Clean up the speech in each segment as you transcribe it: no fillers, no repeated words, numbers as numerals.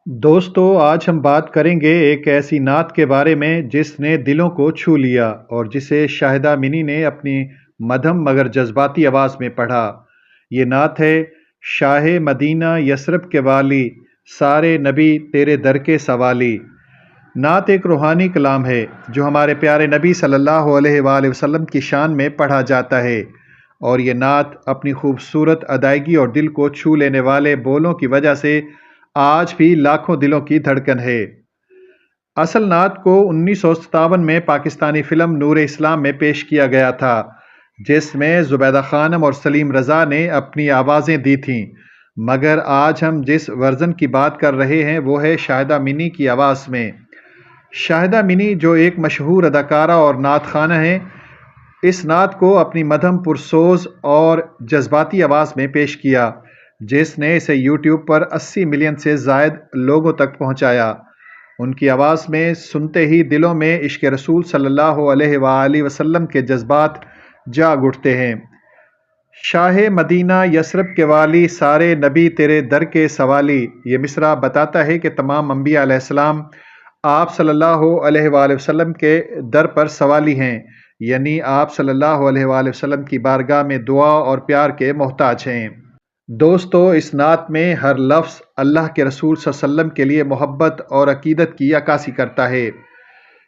دوستو آج ہم بات کریں گے ایک ایسی نعت کے بارے میں جس نے دلوں کو چھو لیا اور جسے شاہدہ منی نے اپنی مدھم مگر جذباتی آواز میں پڑھا۔ یہ نعت ہے شاہ مدینہ یثرب کے والی، سارے نبی تیرے در کے سوالی۔ نعت ایک روحانی کلام ہے جو ہمارے پیارے نبی صلی اللہ علیہ وآلہ وسلم کی شان میں پڑھا جاتا ہے، اور یہ نعت اپنی خوبصورت ادائیگی اور دل کو چھو لینے والے بولوں کی وجہ سے آج بھی لاکھوں دلوں کی دھڑکن ہے۔ اصل نعت کو 1957 میں پاکستانی فلم نور اسلام میں پیش کیا گیا تھا، جس میں زبیدہ خانم اور سلیم رضا نے اپنی آوازیں دی تھیں، مگر آج ہم جس ورژن کی بات کر رہے ہیں وہ ہے شاہدہ منی کی آواز میں۔ شاہدہ منی جو ایک مشہور اداکارہ اور نعت خوانہ ہیں، اس نعت کو اپنی مدھم پرسوز اور جذباتی آواز میں پیش کیا، جس نے اسے یوٹیوب پر 80 ملین سے زائد لوگوں تک پہنچایا۔ ان کی آواز میں سنتے ہی دلوں میں عشق رسول صلی اللہ علیہ وآلہ وسلم کے جذبات جاگ اٹھتے ہیں۔ شاہ مدینہ یثرب کے والی، سارے نبی تیرے در کے سوالی، یہ مصرع بتاتا ہے کہ تمام انبیاء علیہ السلام آپ صلی اللہ علیہ وآلہ وسلم کے در پر سوالی ہیں، یعنی آپ صلی اللہ علیہ وآلہ وسلم کی بارگاہ میں دعا اور پیار کے محتاج ہیں۔ دوستو اس نعت میں ہر لفظ اللہ کے رسول صلی اللہ علیہ وسلم کے لیے محبت اور عقیدت کی عکاسی کرتا ہے۔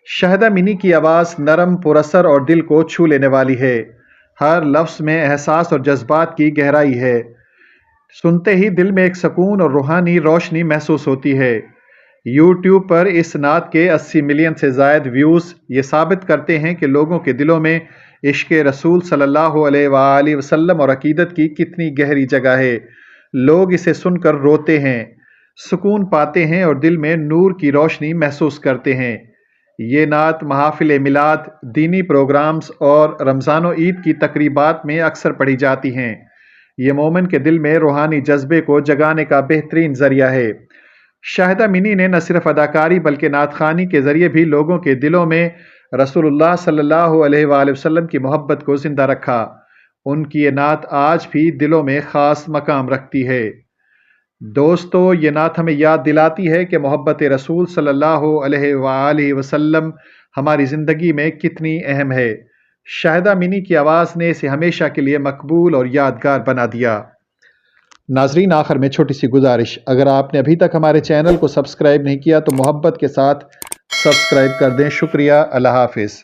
شاہدہ منی کی آواز نرم، پراثر اور دل کو چھو لینے والی ہے۔ ہر لفظ میں احساس اور جذبات کی گہرائی ہے۔ سنتے ہی دل میں ایک سکون اور روحانی روشنی محسوس ہوتی ہے۔ یوٹیوب پر اس نعت کے 80 ملین سے زائد ویوز یہ ثابت کرتے ہیں کہ لوگوں کے دلوں میں عشق رسول صلی اللہ علیہ وآلہ وسلم اور عقیدت کی کتنی گہری جگہ ہے۔ لوگ اسے سن کر روتے ہیں، سکون پاتے ہیں اور دل میں نور کی روشنی محسوس کرتے ہیں۔ یہ نعت محافل میلاد، دینی پروگرامز اور رمضان و عید کی تقریبات میں اکثر پڑھی جاتی ہیں۔ یہ مومن کے دل میں روحانی جذبے کو جگانے کا بہترین ذریعہ ہے۔ شاہدہ منی نے نہ صرف اداکاری بلکہ نعت خوانی کے ذریعے بھی لوگوں کے دلوں میں رسول اللہ صلی اللہ علیہ وآلہ وسلم کی محبت کو زندہ رکھا۔ ان کی یہ نعت آج بھی دلوں میں خاص مقام رکھتی ہے۔ دوستو یہ نعت ہمیں یاد دلاتی ہے کہ محبت رسول صلی اللہ علیہ وآلہ وسلم ہماری زندگی میں کتنی اہم ہے۔ شاہدہ منی کی آواز نے اسے ہمیشہ کے لیے مقبول اور یادگار بنا دیا۔ ناظرین آخر میں چھوٹی سی گزارش، اگر آپ نے ابھی تک ہمارے چینل کو سبسکرائب نہیں کیا تو محبت کے ساتھ سبسکرائب کر دیں۔ شکریہ، اللہ حافظ۔